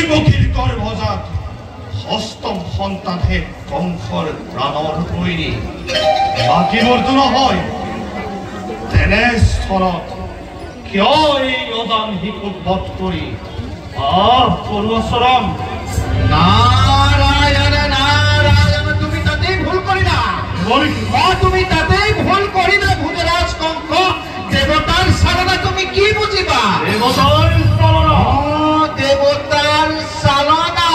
দৈবকীৰ গৰ্ভজাত অষ্টম সন্তানহে কংসৰ প্ৰাণৰ তৈৰী বাকী মৰ্দু নহয় তেনেস্থলত কিয় এই অদান শিশুক বধ কৰি পূৰ্বচৰম নাৰায়ণ নাৰায়ণ তুমি তাতেই ভুল কৰিলা তুমি তাতেই ভুল কৰিলা ভূতৰাজ কংস দেবতাৰ সালনা তুমি কি বুঝিবা দেবতাৰ চালনা দেবতাৰ সালনা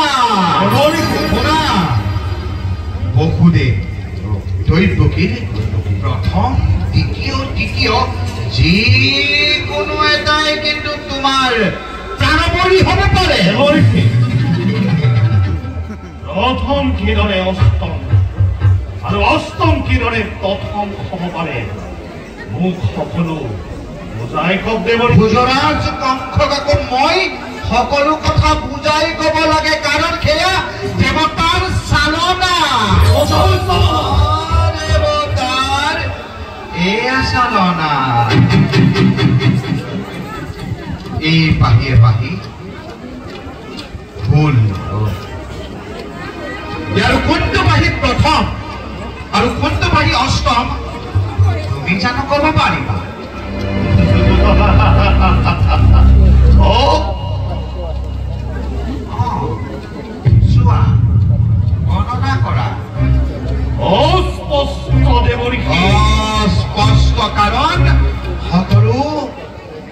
শুনা বসুদেব দৈবকীৰ প্ৰথম দ্বিতীয় তৃতীয় যিকোনো এটাই কিন্তু তোমাৰ প্ৰাণবলী হব পাৰে প্ৰথম কিৰণে অষ্টম আৰু অষ্টম কিৰণে প্ৰথম হ'ব পাৰে মোক সকলো বুজাই কওক দেৱৰ ভোজৰাজ কংস কাকো মই সকলো কথা বুজাই কব লাগে কাৰণ সেয়া দেৱতাৰ চালনা দেৱতাৰ এয়া চালনা এই বাহিয়ে বাহি ভুল আৰু কোনটো বাহি প্ৰথম আৰু কোনটো বাহি অষ্টম তুমি জানো কব পাৰিবা চোৱা গণনা কৰা অস্পষ্ট দেৱৰীষি অস্পষ্ট কাৰণ সকলো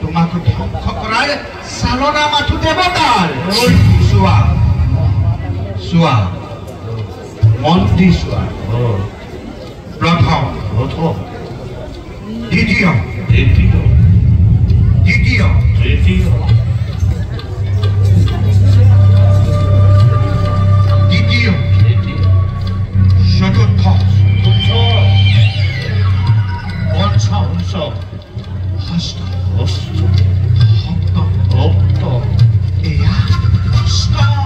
তোমাকে ধ্বংস কৰাৰ চালনা মাথো দেৱতাৰ চোৱা চোৱা মন্ত্ৰী চোৱা প্ৰথম দ্বিতীয় তৃতীয় দ্বিতীয় তৃতীয় দ্বিতীয় চতুৰ্থ পঞ্চম ষষ্ঠ সপ্তম এয়া অষ্টম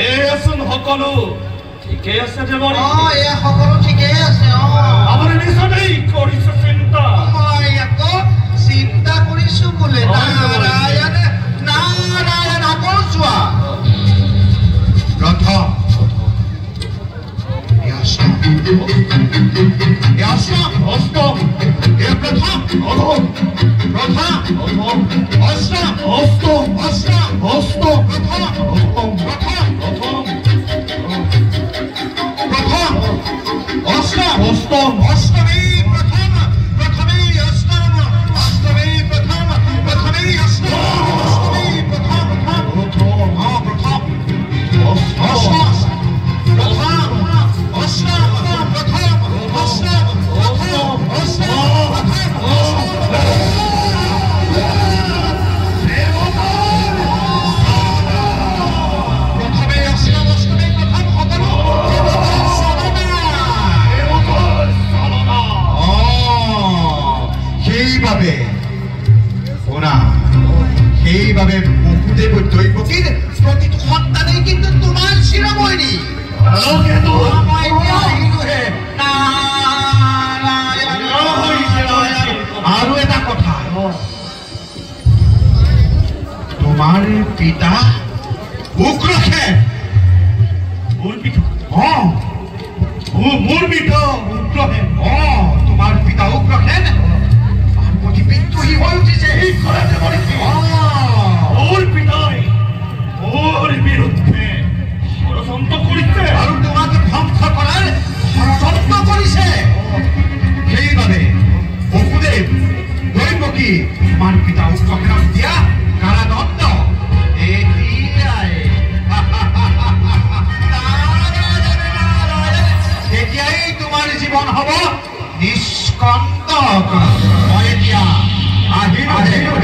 এয়াচোন সকলো ঠিকে আছে দেৱৰী এয়া সকলো ঠিকেই আছে আমাৰ নিচনেই কৰিছে চিন্তা মই আকৌ চিন্তা কৰিছো বোলে নাৰায়ণ নাৰায়ণ আকৌ চোৱা প্ৰথম অষ্টম অষ্টম প্ৰথম প্ৰথম অষ্টম অষ্টম অষ্টম অষ্টম প্ৰথম প্ৰথম প্ৰথম অষ্টম অষ্টম অষ্টমী প্ৰথম প্ৰথমে অষ্টম অষ্টমী প্ৰথম প্ৰথমে অষ্টম অষ্টমী প্ৰথম প্ৰথম প্ৰথম অষ্টম প্ৰথম অষ্টম প্ৰথম অষ্টম প্ৰথম অষ্টম প্ৰথমে অষ্টম অষ্টমী প্ৰথম সকলো সেইবাবে শুনা সেইবাবে বসুদেৱ দৈবকীৰ প্ৰতিটো সন্তানেই কিন্তু তোমাৰ শিৰোমণি মই এতিয়া আহিলোহে আৰু এটা কথা তোমাৰ পিতা উগ্ৰসেন মোৰ পিতা মোৰ পিতা উগ্ৰসেন তোমাৰ পিতা উগ্ৰসেন পাৰ্বতী বিদ্ৰোহী হৈ উঠিছে মোৰ পিতাই মোৰ বিৰুদ্ধে ষড়যন্ত্ৰ কৰিছে আৰু তোমাক ধ্বংস কৰাৰ ষড়যন্ত্ৰ কৰিছে সেইবাবে বসুদেৱ দৈবকী তোমাৰ পিতা উগ্ৰসেনক দিয়া কাৰাদণ্ড এতিয়াই তোমাৰ জীৱন হ'ব নিষ্কণ্টক মই এতিয়া আহিলো